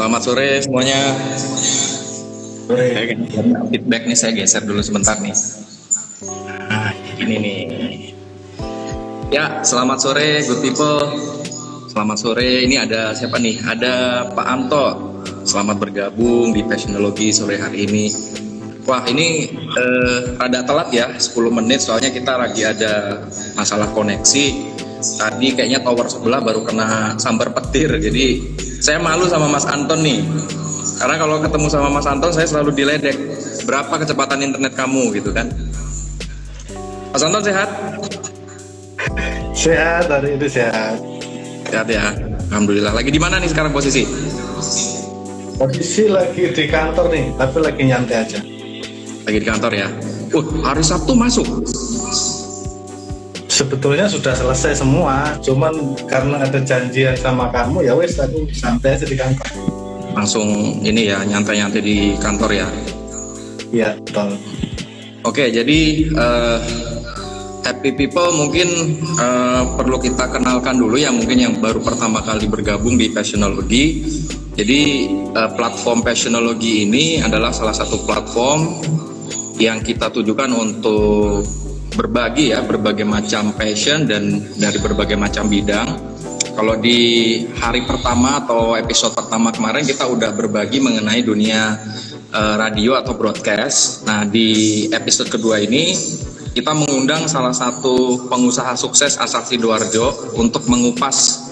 Selamat sore semuanya. Sore. Feedback nih, saya geser dulu sebentar nih. Nah, ini nih. Ya, selamat sore good people. Selamat sore, ini ada siapa nih? Ada Pak Anto. Selamat bergabung di Passionology sore hari ini. Wah, ini rada telat ya, 10 menit soalnya kita lagi ada masalah koneksi. Tadi kayaknya tower sebelah baru kena sambar petir, jadi saya malu sama Mas Anton nih. Karena kalau ketemu sama Mas Anton saya selalu diledek. Berapa kecepatan internet kamu gitu kan? Mas Anton sehat? Sehat, hari ini sehat. Sehat ya, alhamdulillah. Lagi di mana nih sekarang posisi? Posisi lagi di kantor nih, tapi lagi nyantai aja. Lagi di kantor ya. Hari Sabtu masuk. Sebetulnya sudah selesai semua, cuman karena ada janjian sama kamu, ya wes aku santai aja di kantor. Langsung ini ya, nyantai-nyantai di kantor ya. Iya, betul. Oke, jadi happy people mungkin perlu kita kenalkan dulu ya, mungkin yang baru pertama kali bergabung di Passionology. Jadi platform Passionology ini adalah salah satu platform yang kita tujukan untuk berbagi ya, berbagai macam passion dan dari berbagai macam bidang. Kalau di hari pertama atau episode pertama kemarin kita udah berbagi mengenai dunia radio atau broadcast. Nah, di episode kedua ini kita mengundang salah satu pengusaha sukses asal Sidoarjo untuk mengupas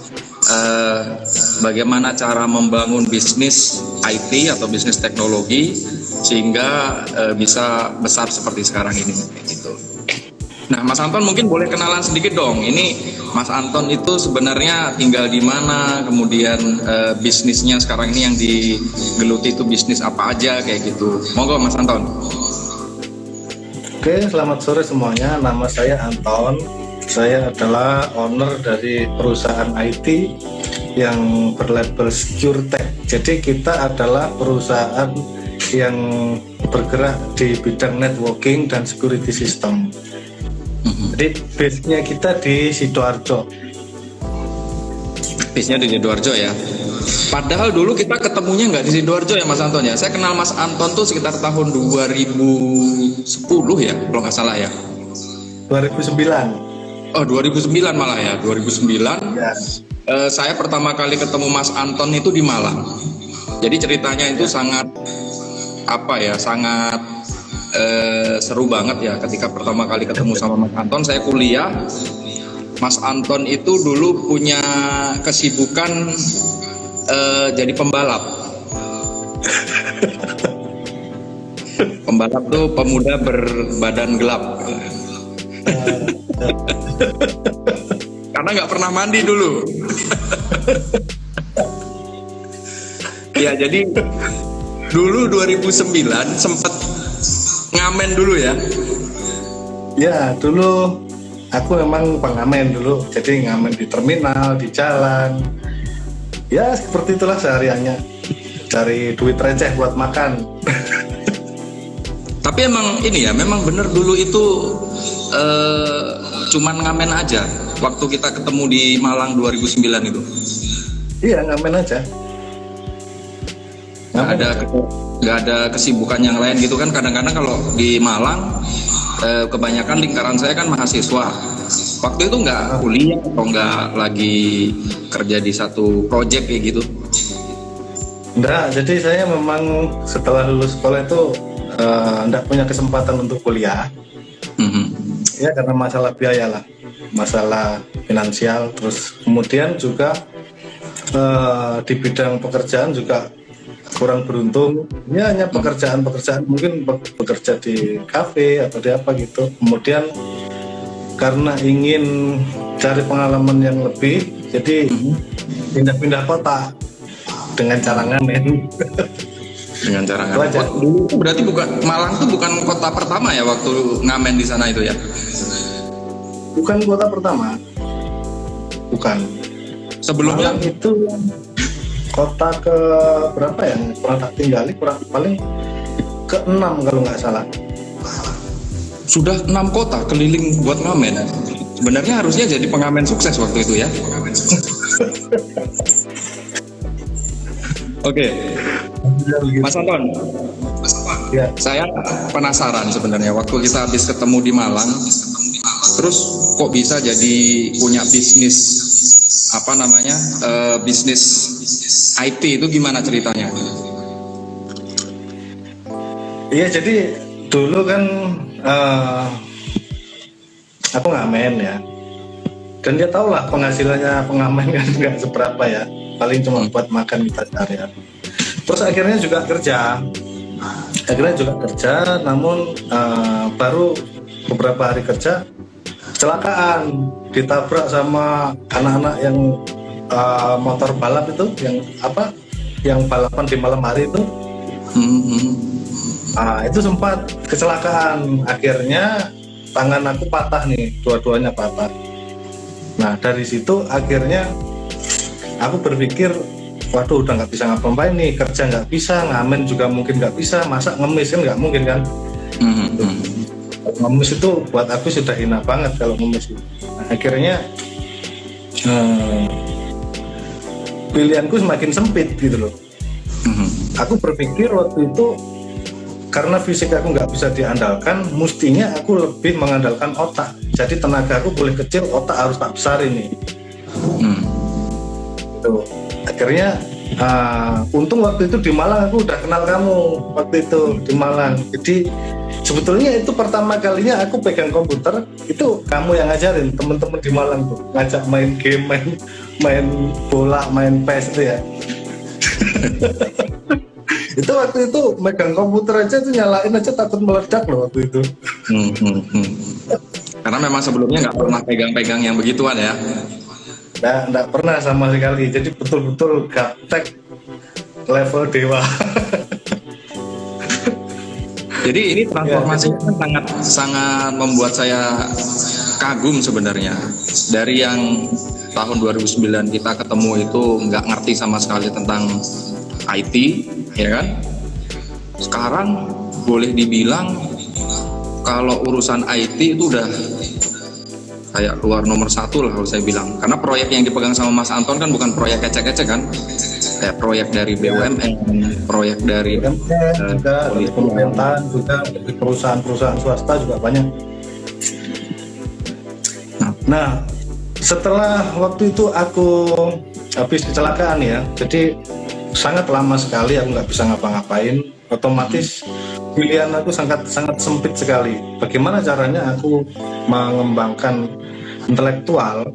bagaimana cara membangun bisnis IT atau bisnis teknologi sehingga bisa besar seperti sekarang ini gitu. Nah, Mas Anton mungkin boleh kenalan sedikit dong. Ini Mas Anton itu sebenarnya tinggal di mana, kemudian bisnisnya sekarang ini yang digeluti itu bisnis apa aja kayak gitu. Monggo Mas Anton. Oke, selamat sore semuanya. Nama saya Anton. Saya adalah owner dari perusahaan IT yang berlabel SecureTech. Jadi kita adalah perusahaan yang bergerak di bidang networking dan security system. Jadi base-nya kita di Sidoarjo. Base-nya di Sidoarjo ya. Padahal dulu kita ketemunya nggak di Sidoarjo ya Mas Anton ya. Saya kenal Mas Anton tuh sekitar tahun 2010 ya, kalau nggak salah ya. 2009. Oh, 2009 malah ya, 2009. Ya. Saya pertama kali ketemu Mas Anton itu di Malang. Jadi ceritanya itu sangat seru banget ya ketika pertama kali ketemu sama Mas Anton. Saya kuliah, Mas Anton itu dulu punya kesibukan jadi pembalap. Pembalap tuh pemuda berbadan gelap. Karena nggak pernah mandi dulu. Ya, jadi dulu 2009 sempet ngamen dulu ya. Ya, dulu aku memang pengamen dulu. Jadi ngamen di terminal, di jalan. Ya, seperti itulah sehariannya. Cari duit receh buat makan. Tapi emang ini ya, memang bener dulu itu cuman ngamen aja. Waktu kita ketemu di Malang 2009 itu. Iya, ngamen aja. Nggak ada kesibukan yang lain gitu kan. Kadang-kadang kalau di Malang kebanyakan lingkaran saya kan mahasiswa. Waktu itu nggak kuliah atau nggak lagi kerja di satu project kayak gitu. Enggak, jadi saya memang setelah lulus sekolah itu enggak punya kesempatan untuk kuliah. Ya, karena masalah biaya lah, masalah finansial. Terus kemudian juga di bidang pekerjaan juga kurang beruntung. Ya, hanya pekerjaan mungkin bekerja di kafe atau di apa gitu. Kemudian karena ingin cari pengalaman yang lebih, jadi pindah-pindah kota dengan cara ngamen. Dengan cara ngamen. Dulu itu berarti Malang tuh bukan kota pertama ya waktu ngamen di sana itu ya? Bukan kota pertama. Bukan. Sebelumnya Malang itu kota ke berapa ya? Pernah tak tinggali, paling ke-6 kalau nggak salah. Sudah 6 kota keliling buat ngamen. Sebenarnya harusnya jadi pengamen sukses waktu itu ya. Oke, Mas Anton, Ya. saya penasaran sebenarnya waktu kita habis ketemu di Malang, terus kok bisa jadi punya bisnis apa namanya bisnis IT itu gimana ceritanya? Iya, jadi dulu kan aku ngamen ya, dan dia tahu lah penghasilannya pengamen kan nggak seberapa ya, paling cuma buat makan kita sehari-hari. Terus akhirnya juga kerja, namun baru beberapa hari kerja kecelakaan, ditabrak sama anak-anak yang motor balap itu, yang balapan di malam hari itu. Itu sempat kecelakaan, akhirnya tangan aku patah nih, dua-duanya patah. Nah dari situ akhirnya aku berpikir, waduh udah nggak bisa ngapa-ngapain nih, kerja nggak bisa, ngamen juga mungkin nggak bisa, masa ngemis kan nggak mungkin kan. Ngemis itu buat aku sudah hina banget kalau ngemis itu. Nah, akhirnya pilihanku semakin sempit gitu loh. Aku berpikir waktu itu, karena fisik aku nggak bisa diandalkan, mestinya aku lebih mengandalkan otak. Jadi tenaga aku boleh kecil, otak harus tak besar ini. Gitu. Akhirnya untung waktu itu di Malang aku udah kenal kamu waktu itu di Malang. Jadi sebetulnya itu pertama kalinya aku pegang komputer, itu kamu yang ngajarin temen-temen di Malang tuh, ngajak main game, main bola, main PES itu ya. Itu waktu itu megang komputer aja tuh, nyalain aja takut meledak loh waktu itu. Karena memang sebelumnya nggak pernah pegang-pegang yang begituan ya. Nggak pernah sama sekali, jadi betul-betul gaptek level dewa. Jadi ini transformasinya kan sangat membuat saya kagum sebenarnya. Dari yang tahun 2009 kita ketemu itu nggak ngerti sama sekali tentang IT, ya kan? Sekarang boleh dibilang kalau urusan IT itu udah kayak keluar nomor 1 lah kalau saya bilang. Karena proyek yang dipegang sama Mas Anton kan bukan proyek ecek-ecek kan? Kayak proyek dari BUMN, proyek dari juga dari pemerintahan, juga dari perusahaan-perusahaan swasta juga banyak. Nah, setelah waktu itu aku habis kecelakaan ya, jadi sangat lama sekali aku nggak bisa ngapa-ngapain. Otomatis pilihan aku sangat sempit sekali. Bagaimana caranya aku mengembangkan intelektual?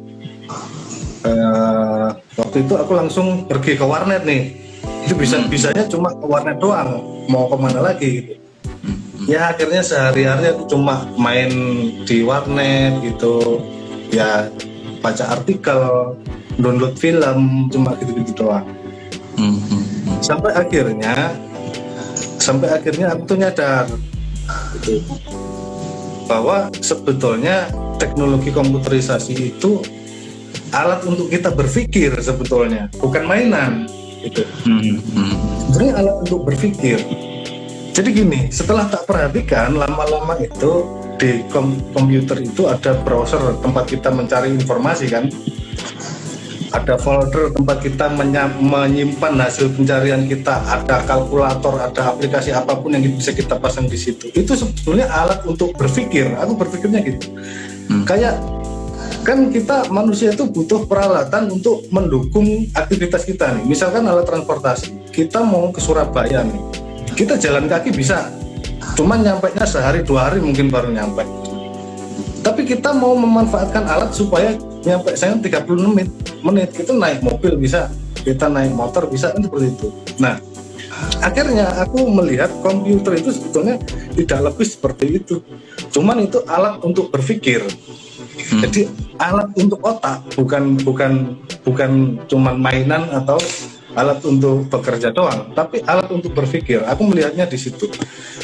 Waktu itu aku langsung pergi ke warnet nih. Itu bisanya cuma ke warnet doang. Mau kemana lagi? Gitu. Ya akhirnya sehari-hari aku cuma main di warnet gitu. Ya baca artikel, download film, cuma gitu-gitu doang. Sampai akhirnya aku tuh nyadar gitu, bahwa sebetulnya teknologi komputerisasi itu alat untuk kita berpikir sebetulnya, bukan mainan gitu. Sebenarnya alat untuk berpikir. Jadi gini, setelah tak perhatikan, lama-lama itu di komputer itu ada browser tempat kita mencari informasi kan, ada folder tempat kita menyimpan hasil pencarian kita, ada kalkulator, ada aplikasi apapun yang bisa kita pasang di situ. Itu sebetulnya alat untuk berpikir. Aku berpikirnya gitu. Kayak kan kita manusia itu butuh peralatan untuk mendukung aktivitas kita nih. Misalkan alat transportasi, kita mau ke Surabaya nih, kita jalan kaki bisa, cuman nyampainya sehari 2 hari mungkin baru nyampe. Tapi kita mau memanfaatkan alat supaya nyampe saya 30 menit, kita naik mobil bisa, kita naik motor bisa, kan seperti itu. Nah, akhirnya aku melihat komputer itu sebetulnya tidak lebih seperti itu. Cuman itu alat untuk berpikir. Jadi alat untuk otak, bukan cuman mainan atau alat untuk bekerja doang, tapi alat untuk berpikir. Aku melihatnya di situ.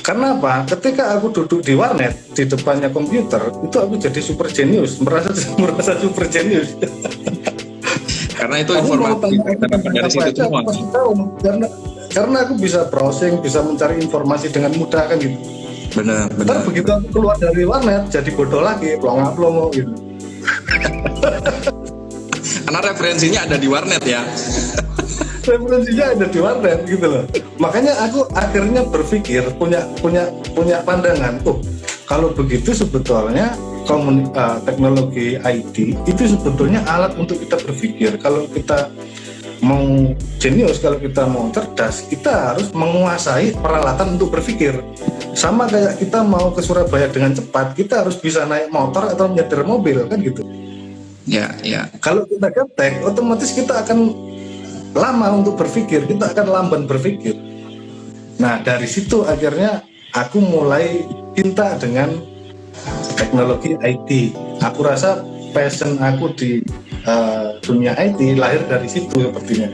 Karena apa? Ketika aku duduk di warnet di depannya komputer, itu aku jadi super jenius, merasa super jenius. Karena itu informasi dari situ semua. Karena aku bisa browsing, bisa mencari informasi dengan mudah kan gitu. Benar. Ntar begitu aku keluar dari warnet, jadi bodoh lagi, plongo gitu. Karena referensinya ada di warnet ya. referensinya ada di warnet gitu loh. Makanya aku akhirnya berpikir punya pandangan, kalau begitu sebetulnya teknologi IT itu sebetulnya alat untuk kita berpikir. Kalau kita mau jenius, kalau kita mau cerdas, kita harus menguasai peralatan untuk berpikir. Sama kayak kita mau ke Surabaya dengan cepat, kita harus bisa naik motor atau nyetir mobil, kan gitu. Ya. Kalau kita gaptek, otomatis kita akan lama untuk berpikir, kita akan lamban berpikir. Nah, dari situ akhirnya aku mulai cinta dengan teknologi IT. Aku rasa passion aku di dunia IT lahir dari situ sepertinya.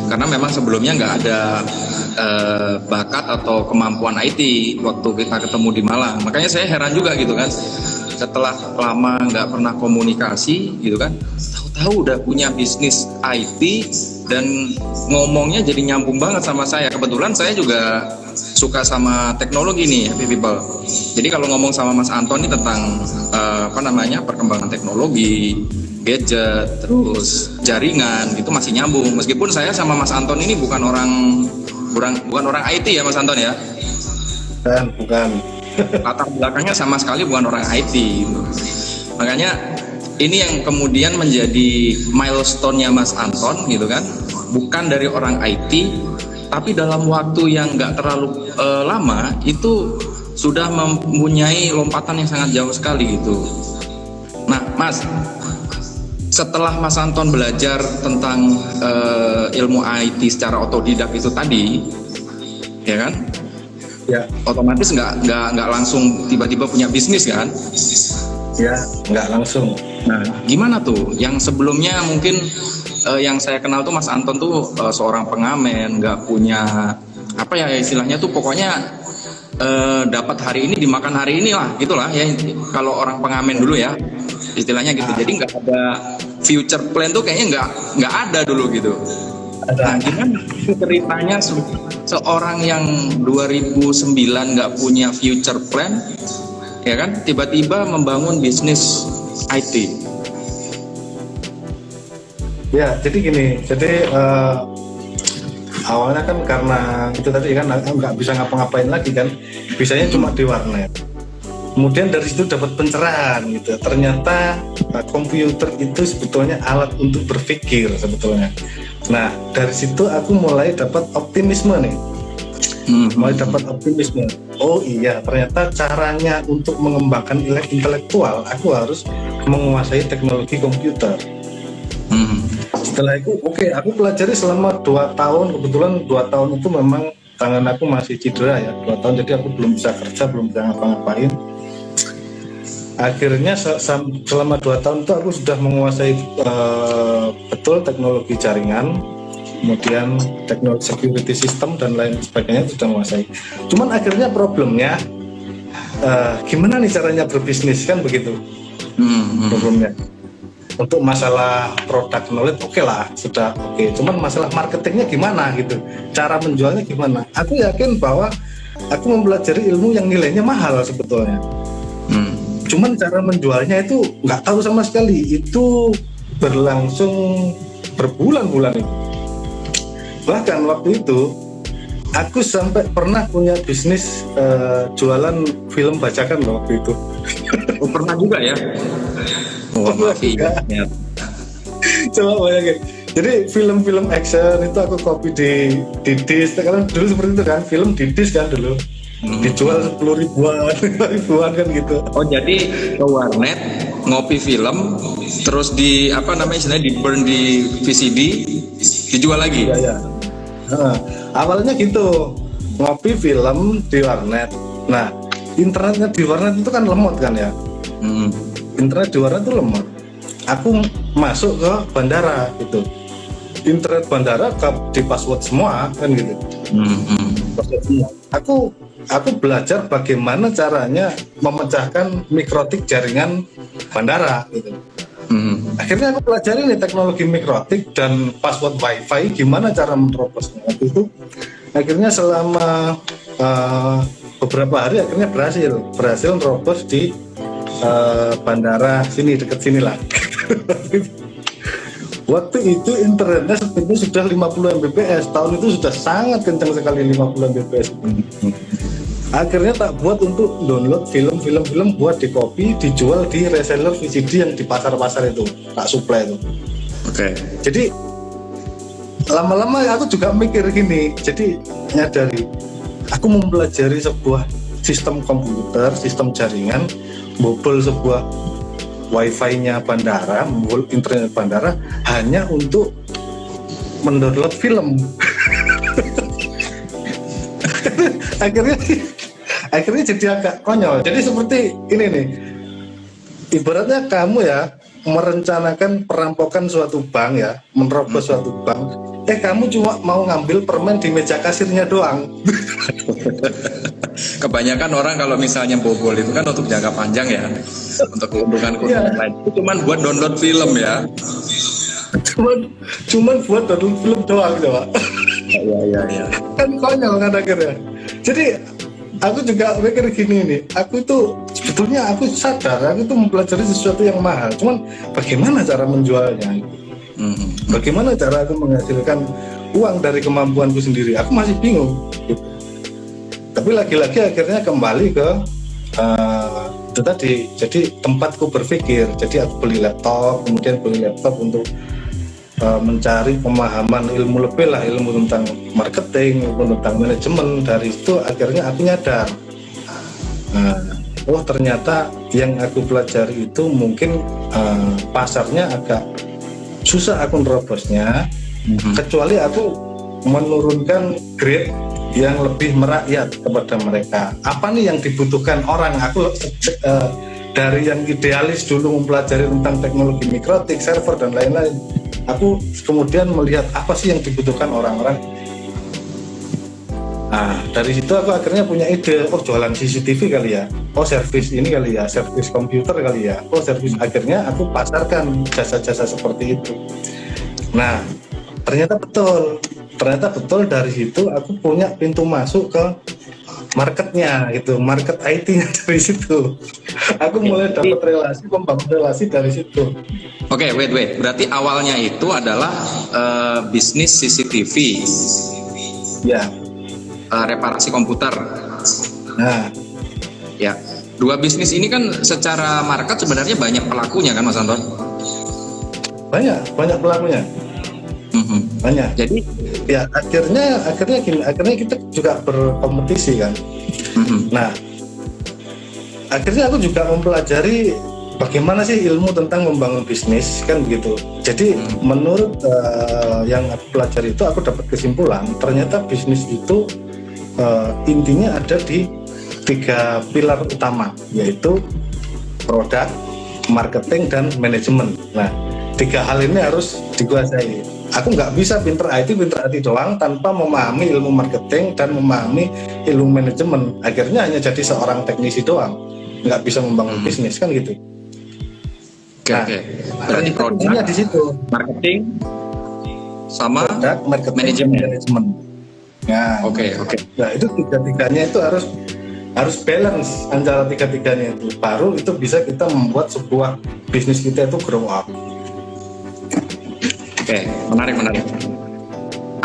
Karena memang sebelumnya nggak ada bakat atau kemampuan IT waktu kita ketemu di Malang. Makanya saya heran juga gitu kan, setelah lama nggak pernah komunikasi gitu kan, tahu-tahu udah punya bisnis IT dan ngomongnya jadi nyambung banget sama saya. Kebetulan saya juga suka sama teknologi nih, happy people. Jadi kalau ngomong sama Mas Anton ini tentang perkembangan teknologi, gadget, terus jaringan, itu masih nyambung. Meskipun saya sama Mas Anton ini bukan orang IT ya, Mas Anton ya. Bukan. Latar belakangnya sama sekali bukan orang IT. Makanya ini yang kemudian menjadi milestone-nya Mas Anton gitu kan. Bukan dari orang IT, tapi dalam waktu yang nggak terlalu lama itu sudah mempunyai lompatan yang sangat jauh sekali gitu. Nah, Mas, setelah Mas Anton belajar tentang ilmu IT secara otodidak itu tadi, ya kan? Ya. Otomatis nggak langsung tiba-tiba punya bisnis kan? Ya, nggak langsung. Nah, gimana tuh? Yang sebelumnya mungkin yang saya kenal tuh Mas Anton tuh seorang pengamen, nggak punya apa ya istilahnya tuh pokoknya dapat hari ini dimakan hari ini lah, gitulah ya. Kalau orang pengamen dulu ya, istilahnya gitu. Jadi nggak ada future plan tuh kayaknya nggak ada dulu gitu. Nah, gimana ceritanya seorang yang 2009 nggak punya future plan, ya kan, tiba-tiba membangun bisnis IT? Ya, jadi gini, awalnya kan karena itu tadi kan nggak bisa ngapa-ngapain lagi kan, bisanya cuma di warnet. Kemudian dari situ dapat pencerahan gitu. Ternyata komputer itu sebetulnya alat untuk berpikir sebetulnya. Nah, dari situ aku mulai dapat optimisme nih. Mulai dapat optimisme. Oh iya, ternyata caranya untuk mengembangkan intelektual, aku harus menguasai teknologi komputer. Setelah itu, aku pelajari selama 2 tahun. Kebetulan 2 tahun itu memang tangan aku masih cedera ya, 2 tahun, jadi aku belum bisa kerja, belum bisa ngapa-ngapain. Akhirnya selama 2 tahun itu aku sudah menguasai betul teknologi jaringan, kemudian teknologi security system dan lain sebagainya sudah menguasai. Cuman akhirnya problemnya gimana nih caranya berbisnis, kan begitu problemnya. Untuk masalah product knowledge lah, sudah oke. Cuman masalah marketingnya gimana gitu, cara menjualnya gimana. Aku yakin bahwa aku mempelajari ilmu yang nilainya mahal sebetulnya. Cuman cara menjualnya itu nggak tahu sama sekali. Itu berlangsung berbulan-bulan itu. Bahkan waktu itu aku sampai pernah punya bisnis jualan film bajakan loh waktu itu. Oh, pernah juga ya? Coba bayangin. Jadi film-film action itu aku copy di disk. Karena dulu seperti itu kan, film di disk kan dulu. Dijual 10 ribuan kan gitu. Oh, jadi ke warnet ngopi film, terus di istilahnya di burn di VCD, dijual lagi. Iya. Awalnya gitu, ngopi film di warnet. Nah, internetnya di warnet itu kan lemot kan ya. Internet di warnet itu lemot. Aku masuk ke bandara gitu. Internet bandara di password semua kan gitu. Password semua. Aku belajar bagaimana caranya memecahkan mikrotik jaringan bandara gitu. Akhirnya aku pelajari nih teknologi mikrotik dan password wifi, gimana cara menerobosnya itu. Akhirnya selama beberapa hari akhirnya berhasil nerobos di bandara sini, dekat sini lah. Waktu itu internetnya speednya sudah 50 Mbps. Tahun itu sudah sangat kencang sekali 50 Mbps. Akhirnya tak buat untuk download film buat di copy, dijual di reseller VCD yang di pasar-pasar itu, tak supply itu. Oke. Jadi lama-lama aku juga mikir gini, jadi nyadari aku mempelajari sebuah sistem komputer, sistem jaringan, bobol sebuah wifi-nya bandara, bobol internet bandara hanya untuk mendownload film. akhirnya jadi agak konyol. Jadi seperti ini nih, ibaratnya kamu ya merencanakan perampokan suatu bank ya, menerobos suatu bank, kamu cuma mau ngambil permen di meja kasirnya doang. Kebanyakan orang kalau misalnya bobol itu kan untuk jangka panjang ya, untuk keuntungan lain. Itu cuman buat download film ya. cuman buat download film doang coba. Iya. Kan konyol kan akhirnya. Jadi aku juga mikir gini nih, aku itu sebetulnya aku sadar aku itu mempelajari sesuatu yang mahal, cuman bagaimana cara menjualnya, bagaimana cara aku menghasilkan uang dari kemampuanku sendiri, aku masih bingung. Tapi lagi-lagi akhirnya kembali ke itu tadi, jadi tempatku berpikir. Jadi aku beli laptop, kemudian beli laptop untuk mencari pemahaman ilmu lebih lah, ilmu tentang marketing, ilmu tentang manajemen. Dari itu akhirnya aku nyadar, oh ternyata yang aku pelajari itu mungkin pasarnya agak susah aku nerobosnya, kecuali aku menurunkan grade yang lebih merakyat kepada mereka. Apa nih yang dibutuhkan orang? Aku dari yang idealis dulu mempelajari tentang teknologi mikrotik, server dan lain-lain, aku kemudian melihat apa sih yang dibutuhkan orang-orang. Nah, dari situ aku akhirnya punya ide, oh jualan CCTV kali ya, oh servis ini kali ya, servis komputer kali ya, oh servis. Akhirnya aku pasarkan jasa-jasa seperti itu. Nah, ternyata betul dari situ aku punya pintu masuk ke marketnya, gitu, market IT-nya dari situ. Aku mulai dapat relasi, membangun relasi dari situ. Oke, wait. Berarti awalnya itu adalah bisnis CCTV. Ya. Reparasi komputer. Nah, ya. Dua bisnis ini kan secara market sebenarnya banyak pelakunya kan, Mas Anton? Banyak pelakunya. Banyak. Jadi ya akhirnya kita juga berkompetisi kan. Nah, akhirnya aku juga mempelajari bagaimana sih ilmu tentang membangun bisnis kan begitu. Jadi menurut yang aku pelajari itu, aku dapat kesimpulan ternyata bisnis itu intinya ada di 3 pilar utama, yaitu produk, marketing, dan manajemen. Nah, 3 hal ini harus dikuasai. Aku nggak bisa pinter IT doang tanpa memahami ilmu marketing dan memahami ilmu manajemen. Akhirnya hanya jadi seorang teknisi doang, nggak bisa membangun bisnis kan gitu. Oke. Berarti produknya di situ, marketing sama produk, marketing, manajemen. Ya, Oke. Nah, itu 3-tiganya itu harus balance antara 3-tiganya itu. Baru itu bisa kita membuat sebuah bisnis kita itu grow up. Oke, menarik.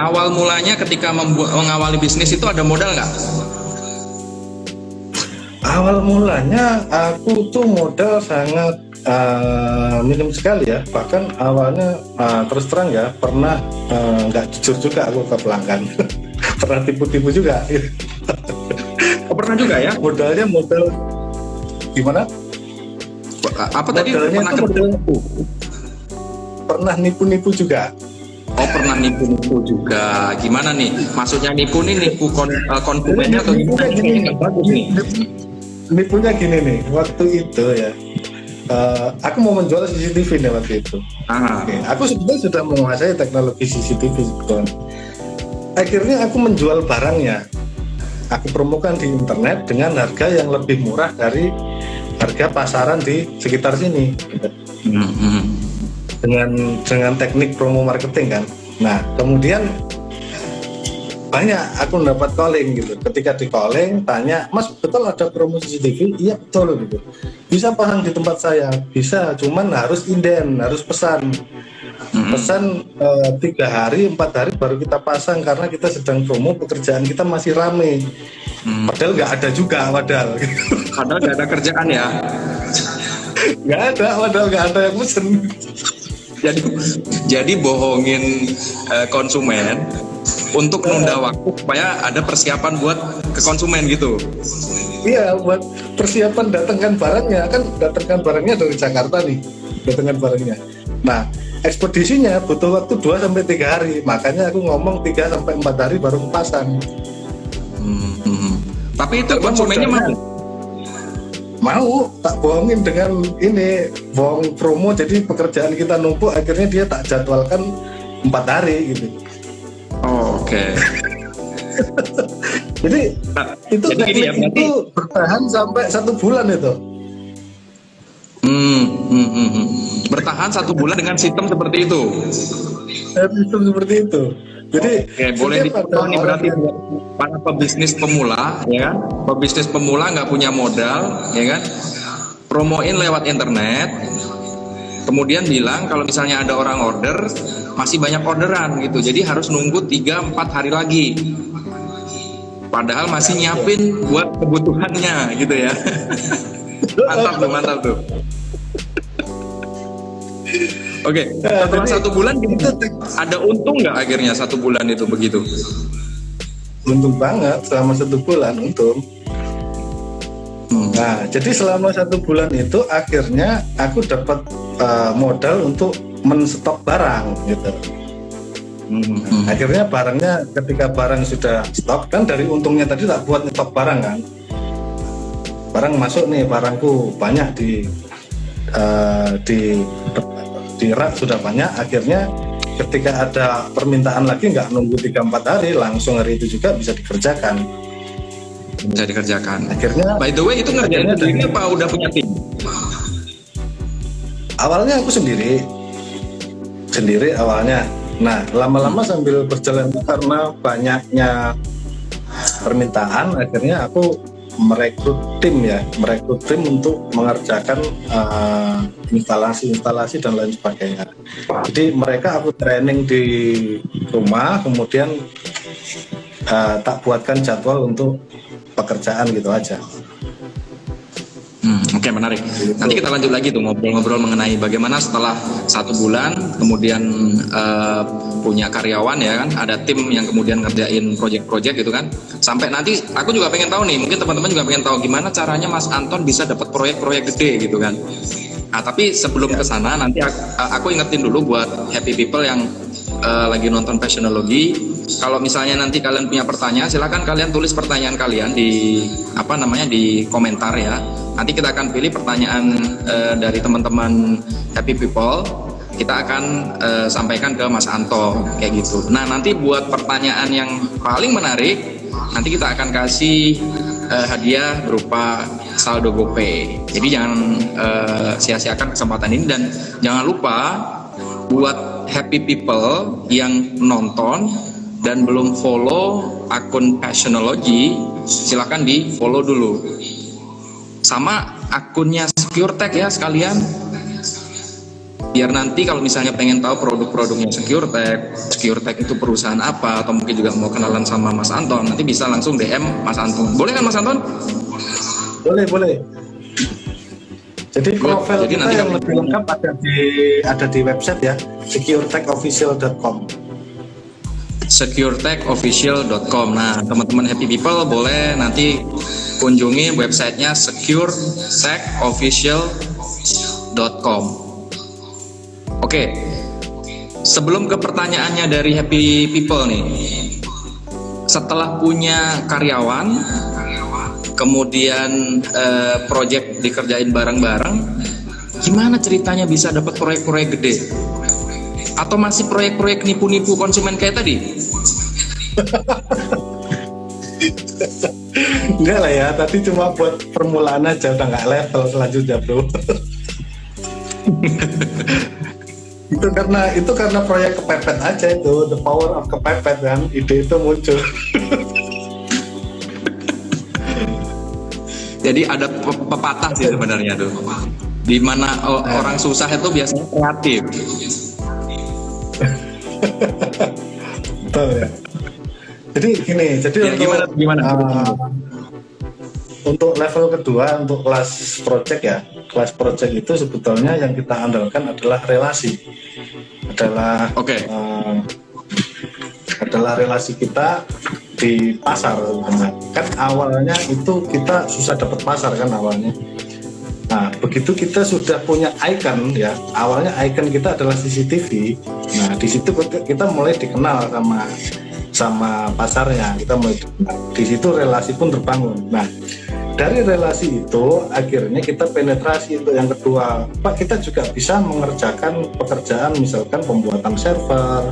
Awal mulanya ketika mengawali bisnis itu ada modal nggak? Awal mulanya aku tuh modal sangat minim sekali ya. Bahkan awalnya terus terang ya, pernah nggak jujur juga aku ke pelanggan. Pernah tipu-tipu juga. Pernah juga ya? Modal gimana? Apa tadi? Pernah nipu-nipu juga. Oh, pernah nipu juga. Gimana nih? Maksudnya nipu konsumennya atau gimana? Ini nggak bagus nih. Nipunya gini nih, waktu itu ya, aku mau menjual CCTV nih waktu itu. Oke. Aku sebenarnya sudah menguasai teknologi CCTV sebetulnya. Akhirnya aku menjual barangnya. Aku promokan di internet dengan harga yang lebih murah dari harga pasaran di sekitar sini. Dengan teknik promo marketing kan. Nah, kemudian banyak aku mendapat calling gitu. Ketika di calling tanya, "Mas, betul ada promo CCTV?" "Iya, betul," gitu. "Bisa pasang di tempat saya?" "Bisa, cuman harus inden, harus pesan." Pesan 3 hari, 4 hari baru kita pasang karena kita sedang promo, pekerjaan kita masih rame. Padahal nggak ada juga, padahal nggak ada kerjaan ya. Nggak ada, padahal nggak ada yang pesen. Jadi bohongin konsumen untuk nunda waktu supaya ada persiapan buat ke konsumen gitu. Iya, buat persiapan datangkan barangnya, kan datangkan barangnya dari Jakarta nih, datangkan barangnya. Nah, ekspedisinya butuh waktu 2-3 hari, makanya aku ngomong 3-4 hari baru pasang. Tapi itu konsumennya mau tak bohongin dengan ini, bohong promo, jadi pekerjaan kita numpuk, akhirnya dia tak jadwalkan 4 hari gitu. Oke. Jadi itu teknik itu bertahan sampai 1 bulan itu. Bertahan 1 bulan dengan sistem seperti itu. Sistem seperti itu. Jadi boleh dicontoh nih berarti para pebisnis pemula, ya kan? Pebisnis pemula nggak punya modal, ya kan? Promoin lewat internet. Kemudian bilang kalau misalnya ada orang order, masih banyak orderan gitu. Jadi harus nunggu 3-4 hari lagi. Padahal masih nyiapin buat kebutuhannya gitu ya. Mantap tuh. Oke, setelah 1 bulan gitu, ada untung nggak akhirnya 1 bulan itu begitu? Untung banget selama 1 bulan untung. Nah, jadi selama 1 bulan itu akhirnya aku dapat modal untuk menstok barang gitu. Akhirnya barangnya, ketika barang sudah stok, kan dari untungnya tadi tak buat nyetok barang kan. Barang masuk nih, barangku banyak di rak sudah banyak, akhirnya ketika ada permintaan lagi nggak nunggu 3-4 hari, langsung hari itu juga bisa dikerjakan. Akhirnya, by the way, itu ngerjain sendiri apa udah punya tim? Awalnya aku sendiri awalnya. Nah, lama-lama sambil berjalan karena banyaknya permintaan, akhirnya aku merekrut tim untuk mengerjakan instalasi dan lain sebagainya. Jadi mereka aku training di rumah, kemudian tak buatkan jadwal untuk pekerjaan gitu aja. Oke, menarik. Nanti kita lanjut lagi tuh ngobrol-ngobrol mengenai bagaimana setelah 1 bulan kemudian punya karyawan, ya kan, ada tim yang kemudian ngerjain project-project gitu kan. Sampai nanti aku juga pengen tahu nih, mungkin teman-teman juga pengen tahu gimana caranya Mas Anton bisa dapat proyek-proyek gede gitu kan. Nah, tapi sebelum ke sana nanti aku ingetin dulu buat happy people yang lagi nonton Passionology. Kalau misalnya nanti kalian punya pertanyaan, silakan kalian tulis pertanyaan kalian di di komentar ya. Nanti kita akan pilih pertanyaan dari teman-teman happy people. Kita akan sampaikan ke Mas Anto kayak gitu. Nah, nanti buat pertanyaan yang paling menarik, nanti kita akan kasih hadiah berupa saldo GoPay. Jadi jangan sia-siakan kesempatan ini, dan jangan lupa buat happy people yang nonton dan belum follow akun Passionology, silakan di follow dulu. Sama akunnya SecureTech ya sekalian. Biar nanti kalau misalnya pengen tahu produk-produknya SecureTech itu perusahaan apa, atau mungkin juga mau kenalan sama Mas Anton, nanti bisa langsung DM Mas Anton. Boleh kan Mas Anton? Boleh. Jadi profil Jadi kita nanti yang lebih lengkap ada di website ya, securetechofficial.com. securetechofficial.com. Nah, teman-teman happy people boleh nanti kunjungi websitenya securetechofficial.com. Oke, sebelum ke pertanyaannya dari happy people nih, setelah punya karyawan, kemudian project dikerjain bareng-bareng, gimana ceritanya bisa dapat proyek-proyek gede? Atau masih proyek-proyek nipu-nipu konsumen kayak tadi? Enggak lah ya, tadi cuma buat permulaan aja, udah nggak level selanjutnya bro. itu karena proyek kepepet aja, itu the power of kepepet kan, ide itu muncul. Jadi ada pepatah sih sebenarnya tuh, di mana orang susah itu biasanya kreatif. Betul ya. Jadi gini, jadi Ya, untuk gimana? untuk level kedua, untuk kelas project ya, kelas project itu sebetulnya yang kita andalkan adalah relasi, adalah Oke. adalah relasi kita di pasar. Kan awalnya itu kita susah dapat pasar kan awalnya. Nah, begitu kita sudah punya icon ya, awalnya icon kita adalah CCTV. Nah, di situ kita mulai dikenal sama pasarnya, kita mulai dikenal. Di situ relasi pun terbangun. Nah, dari relasi itu akhirnya kita penetrasi untuk yang kedua. Pak, kita juga bisa mengerjakan pekerjaan misalkan pembuatan server,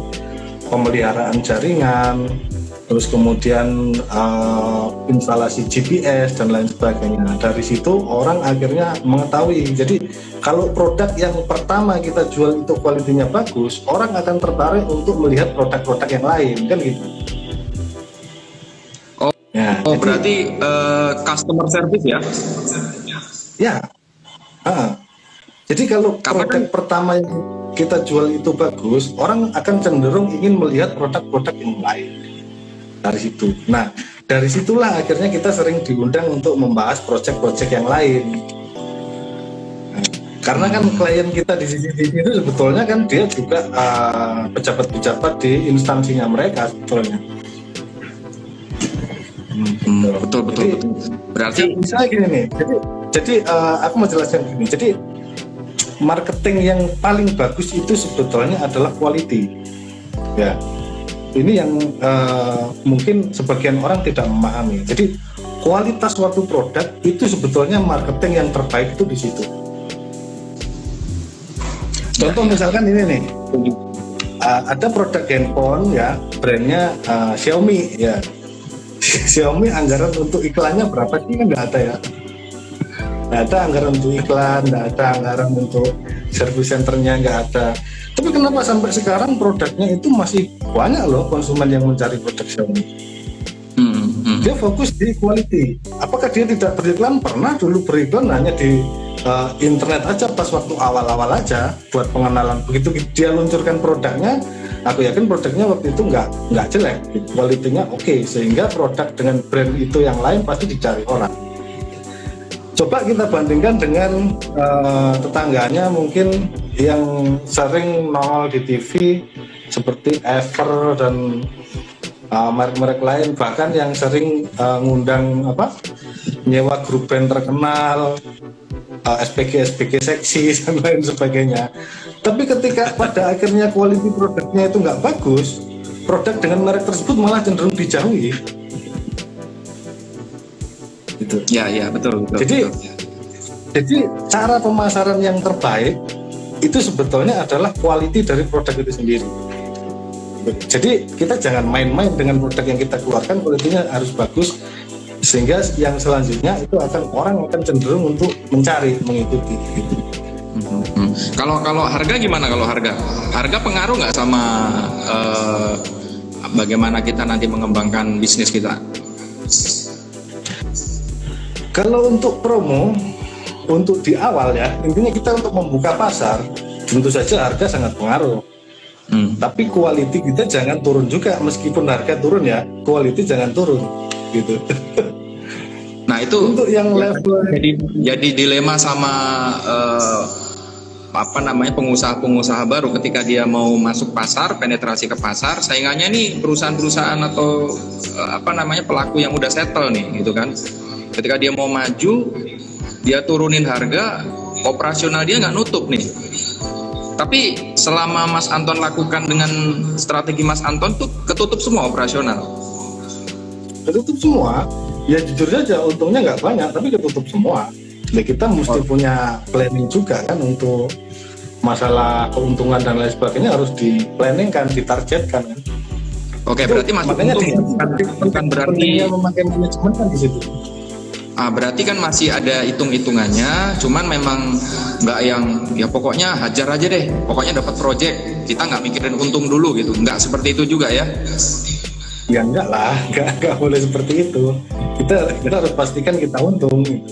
pemeliharaan jaringan, terus kemudian instalasi GPS dan lain sebagainya. Nah, dari situ orang akhirnya mengetahui. Jadi kalau produk yang pertama kita jual itu kualitinya bagus, orang akan tertarik untuk melihat produk-produk yang lain, kan gitu. Ya, jadi, berarti customer service ya? Ya. Jadi kalau produk pertama yang kita jual itu bagus, orang akan cenderung ingin melihat produk-produk yang lain. Dari situ. Nah, dari situlah akhirnya kita sering diundang untuk membahas proyek-proyek yang lain. Nah, karena kan klien kita di CCTV itu sebetulnya kan dia juga pejabat-pejabat di instansinya mereka sebetulnya. Betul. Berarti misalnya gini nih. Jadi aku mau jelaskan gini. Jadi marketing yang paling bagus itu sebetulnya adalah quality. Ya. Ini yang mungkin sebagian orang tidak memahami. Jadi kualitas suatu produk itu sebetulnya marketing yang terbaik itu di situ. Contoh misalkan ini nih, ada produk handphone ya, brandnya Xiaomi ya. Xiaomi anggaran untuk iklannya berapa sih? Kan nggak ada ya. Nggak ada anggaran untuk iklan, nggak ada anggaran untuk service centernya, nggak ada. Tapi kenapa sampai sekarang produknya itu masih banyak loh konsumen yang mencari produk Xiaomi? Dia fokus di quality. Apakah dia tidak beriklan? Pernah dulu beriklan hanya di internet aja pas waktu awal-awal aja buat pengenalan. Begitu dia luncurkan produknya, aku yakin produknya waktu itu nggak jelek, kualitinya oke, sehingga produk dengan brand itu yang lain pasti dicari orang. Coba kita bandingkan dengan tetangganya mungkin yang sering nongol di TV seperti Ever dan merek-merek lain, bahkan yang sering ngundang nyewa grup band terkenal, SPG seksi dan lain sebagainya. Tapi ketika pada akhirnya kualitas produknya itu nggak bagus, produk dengan merek tersebut malah cenderung dijauhi. Gitu. Ya, betul. Jadi cara pemasaran yang terbaik itu sebetulnya adalah quality dari produk itu sendiri. Jadi kita jangan main-main dengan produk yang kita keluarkan, kualitinya harus bagus, sehingga yang selanjutnya itu orang akan cenderung untuk mengikuti. Gitu. Kalau harga gimana? Kalau harga pengaruh nggak sama bagaimana kita nanti mengembangkan bisnis kita? Kalau untuk promo, untuk di awal ya, intinya kita untuk membuka pasar, tentu saja harga sangat pengaruh. Tapi quality kita jangan turun juga, meskipun harga turun ya, quality jangan turun, gitu. Nah itu untuk yang level jadi dilema sama pengusaha-pengusaha baru ketika dia mau masuk pasar, penetrasi ke pasar, saingannya nih perusahaan-perusahaan atau pelaku yang udah settle nih, gitu kan. Ketika dia mau maju, dia turunin harga, operasional dia nggak nutup nih. Tapi selama Mas Anton lakukan dengan strategi Mas Anton tuh ketutup semua operasional. Ketutup semua, ya jujur saja untungnya nggak banyak, tapi ketutup semua. Nah, kita mesti punya planning juga kan untuk masalah keuntungan dan lain sebagainya, harus di-planningkan, ditargetkan kan. Oke, berarti Mas bukan berarti memakai manajemen kan di situ. Berarti kan masih ada hitung-hitungannya, cuman memang nggak yang ya pokoknya hajar aja deh, pokoknya dapat project, kita nggak mikirin untung dulu gitu, nggak seperti itu juga ya? Ya enggak lah, nggak boleh seperti itu. Kita harus pastikan kita untung. Gitu.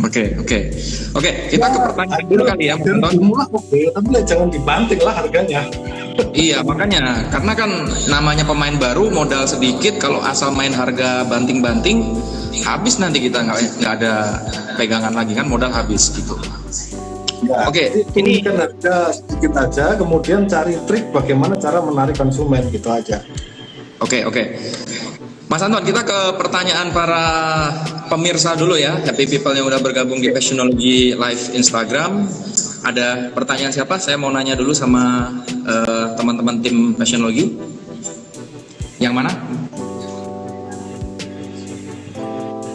Oke, kita ke pertanyaan dulu kali ya, Mas Anton. Oke, tapi jangan dibanting lah harganya. Iya, makanya karena kan namanya pemain baru, modal sedikit, kalau asal main harga banting-banting, habis nanti kita nggak ada pegangan lagi kan, modal habis gitu. Ya, Oke, ini kan harga sedikit aja, kemudian cari trik bagaimana cara menarik konsumen gitu aja. Oke. Mas Anton, kita ke pertanyaan para pemirsa dulu ya, happy people yang udah bergabung di Passionology Live Instagram. Ada pertanyaan siapa? Saya mau nanya dulu sama teman-teman tim Passionology. Yang mana?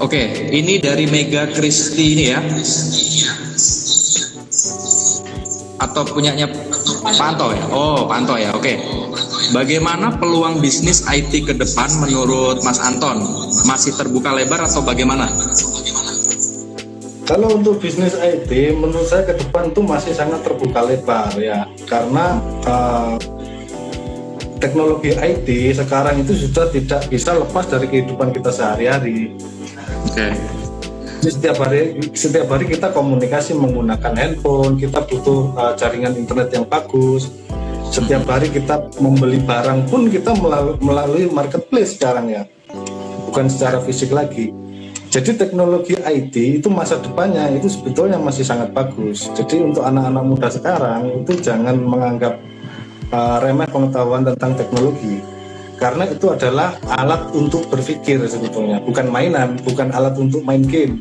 Oke, ini dari Mega Kristi ini ya. Atau punyanya Panto ya? Oh, Panto ya, oke. Bagaimana peluang bisnis IT ke depan menurut Mas Anton? Masih terbuka lebar atau bagaimana? Kalau untuk bisnis IT, menurut saya ke depan itu masih sangat terbuka lebar ya, karena teknologi IT sekarang itu sudah tidak bisa lepas dari kehidupan kita sehari-hari. Oke. Setiap hari kita komunikasi menggunakan handphone, kita butuh jaringan internet yang bagus. Setiap hari kita membeli barang pun kita melalui marketplace sekarang ya, bukan secara fisik lagi. Jadi teknologi IT itu masa depannya itu sebetulnya masih sangat bagus. Jadi untuk anak-anak muda sekarang itu jangan menganggap remeh pengetahuan tentang teknologi, karena itu adalah alat untuk berpikir sebetulnya, bukan mainan, bukan alat untuk main game,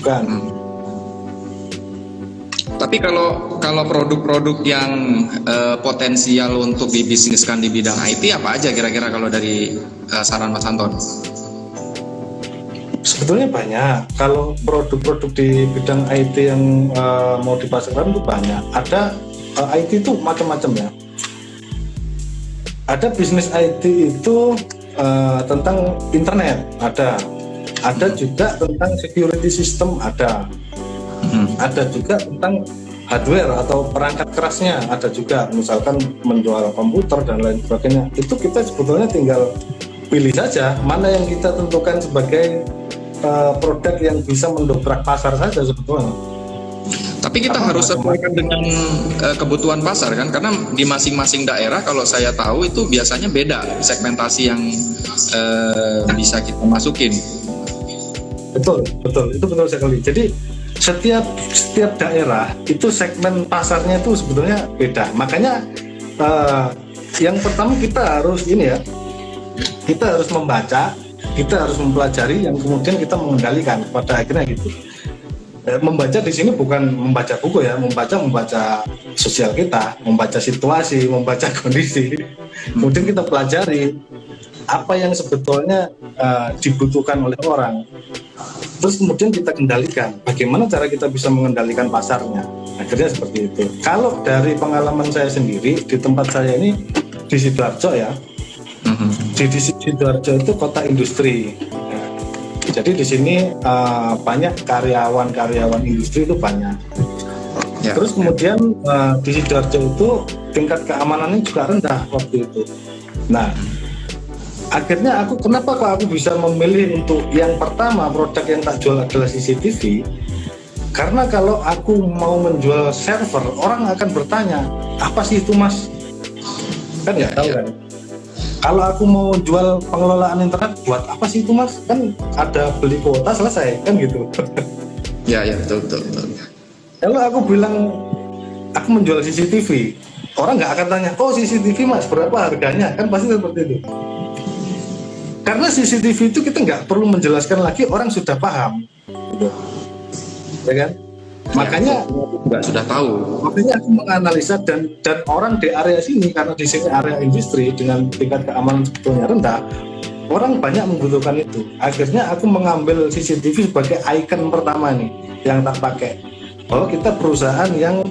bukan. Tapi kalau produk-produk yang potensial untuk dibisniskan di bidang IT apa aja kira-kira kalau dari saran Mas Anton? Sebetulnya banyak. Kalau produk-produk di bidang IT yang mau dipasarkan itu banyak. Ada IT itu macam-macam ya. Ada bisnis IT itu tentang internet, ada juga tentang security system, ada juga tentang hardware atau perangkat kerasnya, ada juga misalkan menjual komputer dan lain sebagainya. Itu kita sebetulnya tinggal pilih saja mana yang kita tentukan sebagai produk yang bisa mendobrak pasar saja sebetulnya. Tapi kita harus sesuaikan dengan kebutuhan pasar kan, karena di masing-masing daerah kalau saya tahu itu biasanya beda segmentasi yang bisa kita masukin. Betul, itu betul sekali. Jadi setiap daerah itu segmen pasarnya itu sebetulnya beda. Makanya yang pertama kita harus kita harus membaca, kita harus mempelajari, yang kemudian kita mengendalikan pada akhirnya gitu. Membaca di sini bukan membaca buku ya, membaca sosial kita, membaca situasi, membaca kondisi. Kemudian kita pelajari apa yang sebetulnya dibutuhkan oleh orang. Terus kemudian kita kendalikan. Bagaimana cara kita bisa mengendalikan pasarnya? Akhirnya seperti itu. Kalau dari pengalaman saya sendiri di tempat saya ini di Sidoarjo ya. Di Sidoarjo itu kota industri. Jadi di sini banyak karyawan industri itu banyak. Ya. Terus kemudian di Sidoarjo itu tingkat keamanannya juga rendah waktu itu. Nah, akhirnya kenapa aku bisa memilih untuk yang pertama produk yang tak jual adalah CCTV? Karena kalau aku mau menjual server, orang akan bertanya, apa sih itu mas? Kan nggak tahu kan? Kalau aku mau jual pengelolaan internet, buat apa sih itu mas? Kan ada beli kuota selesai, kan gitu. Ya betul. Kalau aku bilang aku menjual CCTV, orang nggak akan tanya, oh CCTV mas berapa harganya? Kan pasti seperti itu. Karena CCTV itu kita nggak perlu menjelaskan lagi, orang sudah paham, gitu. Ya kan? Makanya nggak sudah tahu. Makanya aku menganalisa dan orang di area sini, karena di sini area industri dengan tingkat keamanan sebetulnya rendah, orang banyak membutuhkan itu. Akhirnya aku mengambil CCTV sebagai ikon pertama nih yang tak pakai. Bahwa kita perusahaan yang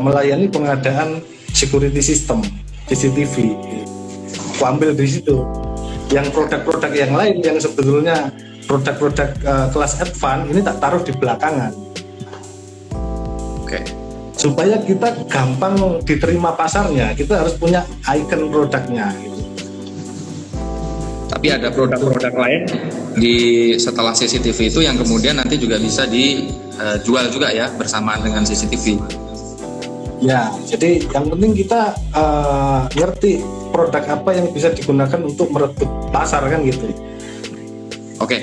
melayani pengadaan security system CCTV. Aku ambil di situ. Yang produk-produk yang lain yang sebetulnya produk-produk kelas advance ini tak taruh di belakangan. Oke. Supaya kita gampang diterima pasarnya, kita harus punya icon produknya. Gitu. Tapi ada produk-produk lain setelah CCTV itu yang kemudian nanti juga bisa dijual juga ya bersamaan dengan CCTV. Ya, jadi yang penting kita ngerti produk apa yang bisa digunakan untuk merebut pasar kan gitu. Oke,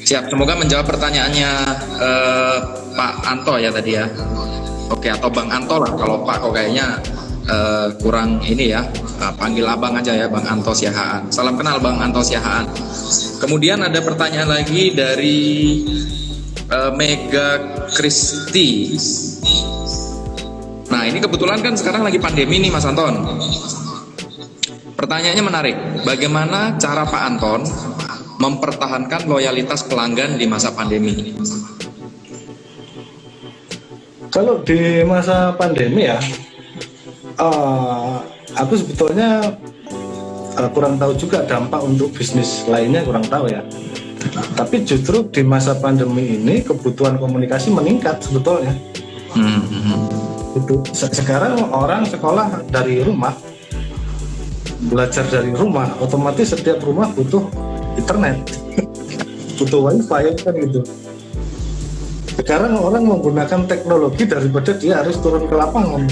siap. Semoga menjawab pertanyaannya Pak Anto ya tadi ya. Oke, atau Bang Anto lah. Kalau Pak kok kayaknya kurang ini ya. Panggil abang aja ya, Bang Anto Siahaan. Salam kenal Bang Anto Siahaan. Kemudian ada pertanyaan lagi dari Mega Kristi. Nah ini kebetulan kan sekarang lagi pandemi nih Mas Anton. Pertanyaannya menarik. Bagaimana cara Pak Anton mempertahankan loyalitas pelanggan di masa pandemi? Kalau di masa pandemi ya, aku sebetulnya kurang tahu juga dampak untuk bisnis lainnya, kurang tahu ya. Tapi justru di masa pandemi ini kebutuhan komunikasi meningkat sebetulnya. Sekarang orang sekolah dari rumah, belajar dari rumah, otomatis setiap rumah butuh internet, butuh wifi kan gitu. Sekarang orang menggunakan teknologi daripada dia harus turun ke lapangan.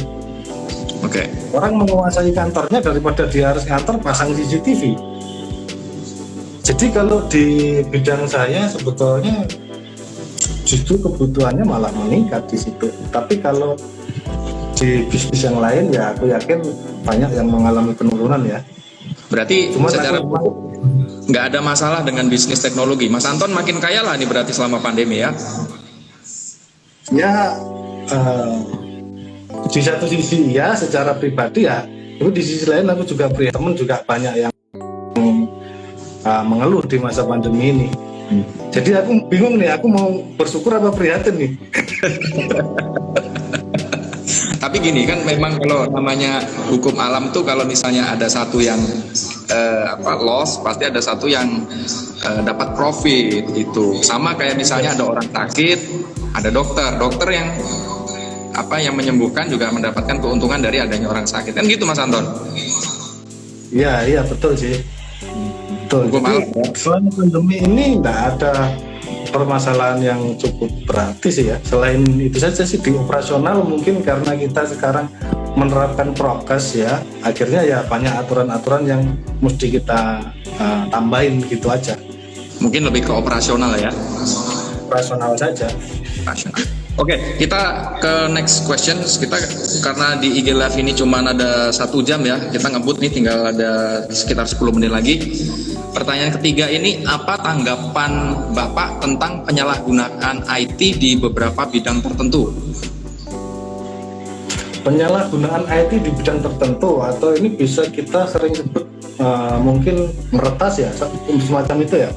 Oke. Orang menguasai kantornya daripada dia harus kantor pasang CCTV. Jadi kalau di bidang saya sebetulnya justru kebutuhannya malah meningkat di situ. Tapi kalau di bisnis yang lain ya aku yakin banyak yang mengalami penurunan ya. Berarti secara nggak ada masalah dengan bisnis teknologi. Mas Anton makin kaya lah nih berarti selama pandemi ya. Ya di satu sisi ya secara pribadi ya. Tapi di sisi lain aku juga teman juga banyak yang mengeluh di masa pandemi ini. Jadi aku bingung nih, aku mau bersyukur apa prihatin nih. Tapi gini kan memang kalau namanya hukum alam tuh kalau misalnya ada satu yang loss, pasti ada satu yang dapat profit gitu. Sama kayak misalnya ada orang sakit, ada dokter yang yang menyembuhkan juga mendapatkan keuntungan dari adanya orang sakit. Kan gitu Mas Anton? Iya betul sih. Betul. Hukum alam ya. Selama pandemi ini nggak ada permasalahan yang cukup berarti sih ya. Selain itu saja sih di operasional mungkin karena kita sekarang menerapkan prokes ya, akhirnya ya banyak aturan-aturan yang mesti kita tambahin gitu aja. Mungkin lebih ke operasional ya. Operasional saja. Oke, kita ke next question. Kita karena di IG Live ini cuma ada 1 jam ya, kita ngebut nih tinggal ada sekitar 10 menit lagi. Pertanyaan ketiga ini, apa tanggapan Bapak tentang penyalahgunaan IT di beberapa bidang tertentu? Penyalahgunaan IT di bidang tertentu atau ini bisa kita sering sebut mungkin meretas ya, semacam itu ya.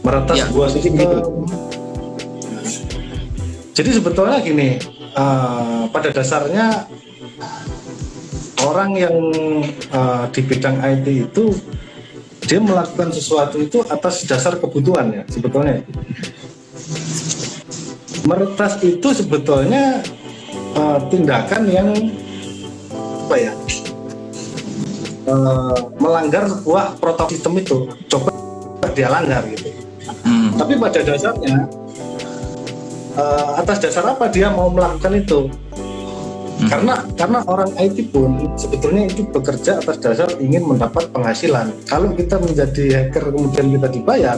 Meretas ya, sebuah sistem. Jadi sebetulnya gini, pada dasarnya orang yang di bidang IT itu dia melakukan sesuatu itu atas dasar kebutuhan ya sebetulnya. Meretas itu sebetulnya tindakan yang melanggar sebuah protokol sistem itu, coba dia langgar gitu. Tapi pada dasarnya atas dasar apa dia mau melakukan itu? Karena orang IT pun sebetulnya itu bekerja atas dasar ingin mendapat penghasilan. Kalau kita menjadi hacker kemudian kita dibayar,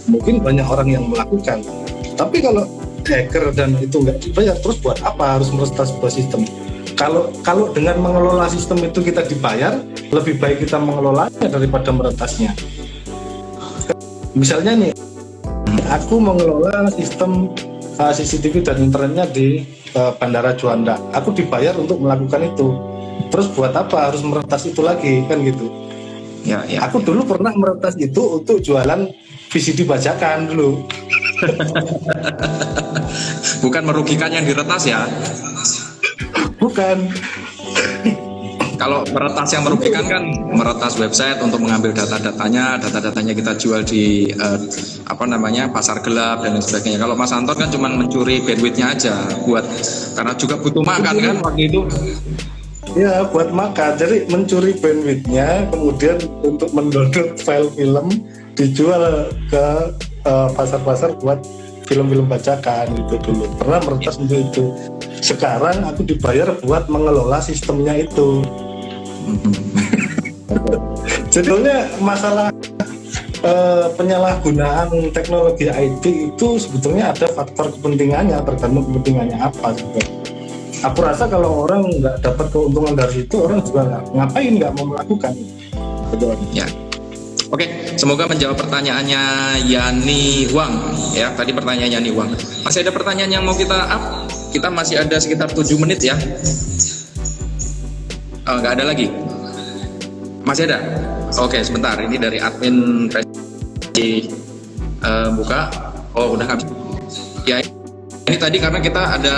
mungkin banyak orang yang melakukan. Tapi kalau hacker dan itu nggak dibayar, terus buat apa harus meretas sebuah sistem? Kalau dengan mengelola sistem itu kita dibayar, lebih baik kita mengelolanya daripada meretasnya. Misalnya nih, aku mengelola sistem CCTV dan internetnya di Bandara Juanda. Aku dibayar untuk melakukan itu. Terus buat apa harus meretas itu lagi kan gitu? Ya. Aku dulu pernah meretas itu untuk jualan VCD bajakan dulu. Bukan merugikan yang diretas ya? Bukan. Kalau meretas yang merugikan kan meretas website untuk mengambil data-datanya kita jual di pasar gelap dan lain sebagainya. Kalau Mas Anton kan cuma mencuri bandwidth-nya aja karena juga butuh makan kan waktu itu. Ya buat makan, jadi mencuri bandwidth-nya kemudian untuk mendownload file film dijual ke pasar-pasar buat film-film bajakan itu dulu. Pernah meretas untuk itu. Sekarang aku dibayar buat mengelola sistemnya itu. Sebetulnya masalah penyalahgunaan teknologi IT itu sebetulnya ada faktor kepentingannya, tergantung kepentingannya apa sebetulnya. Aku rasa kalau orang nggak dapat keuntungan dari itu, orang juga nggak mau melakukan. Betul. Ya. Oke, semoga menjawab pertanyaannya Yani Wang. Ya, tadi pertanyaan Yani Wang. Masih ada pertanyaan yang mau kita up? Kita masih ada sekitar 7 menit ya. Nggak ada lagi? Masih ada? Oke, sebentar. Ini dari admin buka. Oh, udah habis. Ya, ini tadi karena kita ada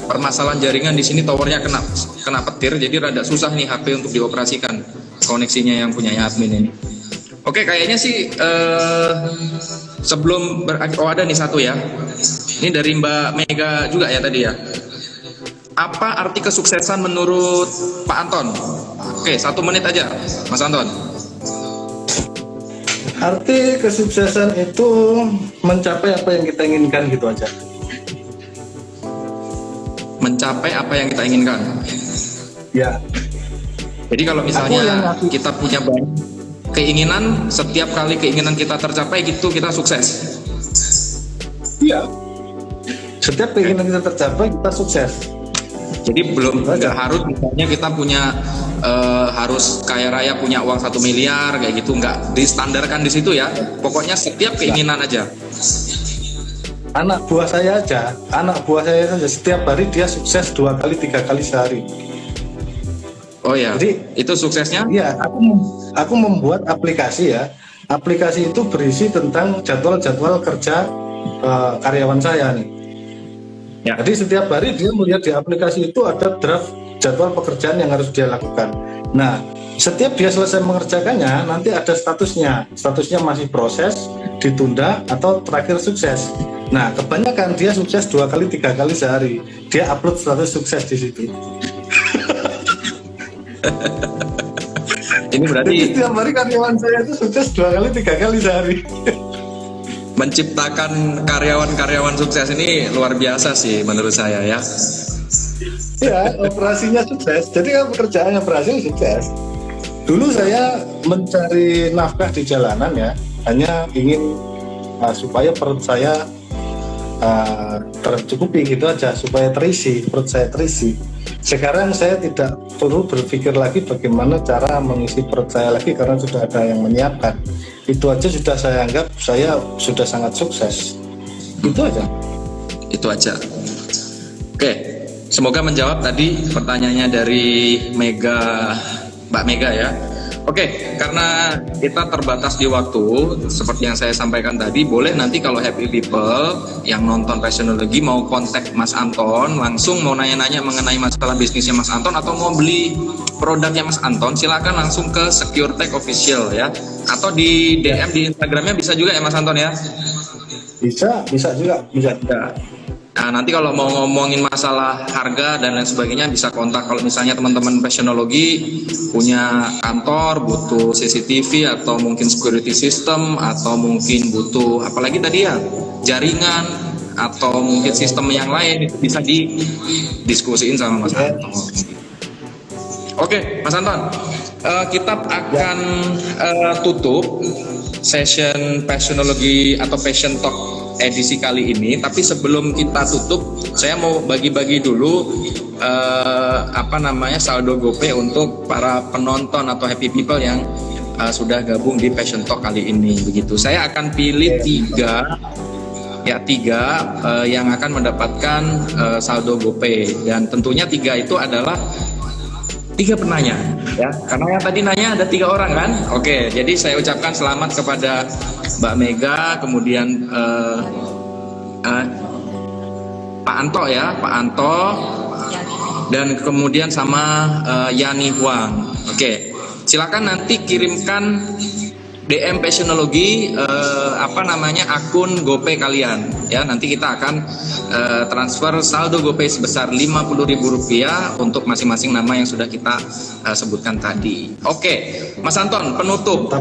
permasalahan jaringan di sini, towernya kena petir, jadi rada susah nih HP untuk dioperasikan koneksinya yang punyanya admin ini. Oke, kayaknya sih sebelum ada nih satu ya. Ini dari Mbak Mega juga ya tadi ya. Apa arti kesuksesan menurut Pak Anton? Oke, 1 menit aja, Mas Anton. Arti kesuksesan itu mencapai apa yang kita inginkan gitu aja. Mencapai apa yang kita inginkan. Ya. Jadi kalau misalnya kita punya banyak keinginan, setiap kali keinginan kita tercapai gitu kita sukses. Iya. Setiap keinginan kita tercapai kita sukses. Jadi nggak harus misalnya kita punya harus kaya raya punya uang 1 miliar kayak gitu, nggak distandarkan di situ ya. Pokoknya setiap keinginan aja. Anak buah saya saja setiap hari dia sukses 2 kali 3 kali sehari. Oh ya. Jadi itu suksesnya? Iya, aku membuat aplikasi ya. Aplikasi itu berisi tentang jadwal-jadwal kerja karyawan saya nih. Ya. Jadi setiap hari dia melihat di aplikasi itu ada draft jadwal pekerjaan yang harus dia lakukan. Nah, setiap dia selesai mengerjakannya, nanti ada statusnya. Statusnya masih proses, ditunda, atau terakhir sukses. Nah, kebanyakan dia sukses 2 kali 3 kali sehari. Dia upload status sukses di situ. Ini berarti jadi setiap hari karyawan saya itu sukses 2 kali 3 kali sehari. Menciptakan karyawan-karyawan sukses ini luar biasa sih menurut saya ya. Ya, operasinya sukses. Jadi kan pekerjaannya berhasil sukses. Dulu saya mencari nafkah di jalanan ya, hanya ingin supaya perut saya tercukupi gitu aja, supaya terisi, perut saya terisi. Sekarang saya tidak perlu berpikir lagi bagaimana cara mengisi perut saya lagi karena sudah ada yang menyiapkan. Itu aja sudah saya anggap saya sudah sangat sukses. Itu aja. Itu aja. Oke, semoga menjawab tadi pertanyaannya dari Mbak Mega ya. Oke, karena kita terbatas di waktu, seperti yang saya sampaikan tadi, boleh nanti kalau happy people yang nonton Passionology mau kontak Mas Anton, langsung mau nanya-nanya mengenai masalah bisnisnya Mas Anton atau mau beli produknya Mas Anton, silakan langsung ke SecureTech Official ya, atau di DM di Instagramnya bisa juga ya Mas Anton ya? Bisa juga. Nah, nanti kalau mau ngomongin masalah harga dan lain sebagainya bisa kontak. Kalau misalnya teman-teman Passionology punya kantor, butuh CCTV atau mungkin security system atau mungkin butuh apalagi tadi ya, jaringan atau mungkin sistem yang lain, itu bisa didiskusiin sama Mas Anton. Oke, Mas Anton, kita akan tutup session Passionology atau Passion Talk edisi kali ini, tapi sebelum kita tutup saya mau bagi-bagi dulu saldo GoPay untuk para penonton atau happy people yang sudah gabung di Passion Talk kali ini. Begitu, saya akan pilih tiga yang akan mendapatkan saldo GoPay, dan tentunya 3 itu adalah 3 penanya ya, karena yang tadi nanya ada 3 orang kan. Oke, jadi saya ucapkan selamat kepada Mbak Mega, kemudian Pak Anto ya, Pak Anto, dan kemudian sama Yani Huang. Oke, silakan nanti kirimkan DM Passionology akun GoPay kalian ya. Nanti kita akan transfer saldo GoPay sebesar Rp50.000 untuk masing-masing nama yang sudah kita sebutkan tadi. Oke, Mas Anton, penutup.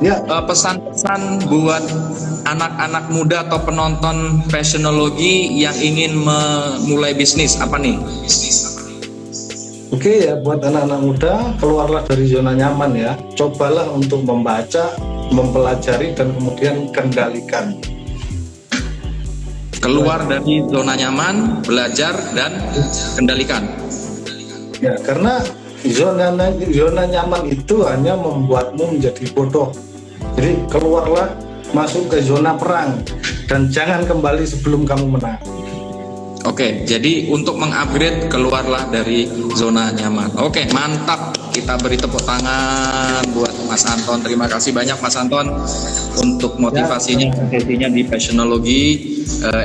Ya, Pesan-pesan buat anak-anak muda atau penonton fashionologi yang ingin memulai bisnis apa nih? oke ya, buat anak-anak muda, keluarlah dari zona nyaman ya. Cobalah untuk membaca, mempelajari, dan kemudian kendalikan. Keluar dari zona nyaman, belajar dan kendalikan. Ya, karena zona nyaman itu hanya membuatmu menjadi bodoh. Jadi keluarlah, masuk ke zona perang, dan jangan kembali sebelum kamu menang. Oke, jadi untuk mengupgrade keluarlah dari zona nyaman. Oke, mantap. Kita beri tepuk tangan buat Mas Anton. Terima kasih banyak Mas Anton untuk motivasinya, sesinya di Fashionologi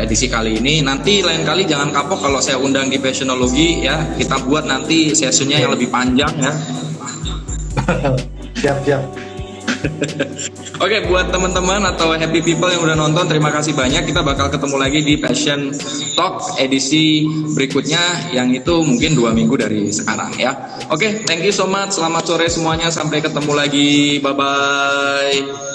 edisi kali ini. Nanti lain kali jangan kapok kalau saya undang di Fashionologi ya. Kita buat nanti sesinya yang lebih panjang ya. Siap-siap. Oke, buat teman-teman atau happy people yang udah nonton, terima kasih banyak. Kita bakal ketemu lagi di Fashion Talk edisi berikutnya, yang itu mungkin 2 minggu dari sekarang ya. Oke, thank you so much. Selamat sore semuanya. Sampai ketemu lagi. Bye-bye.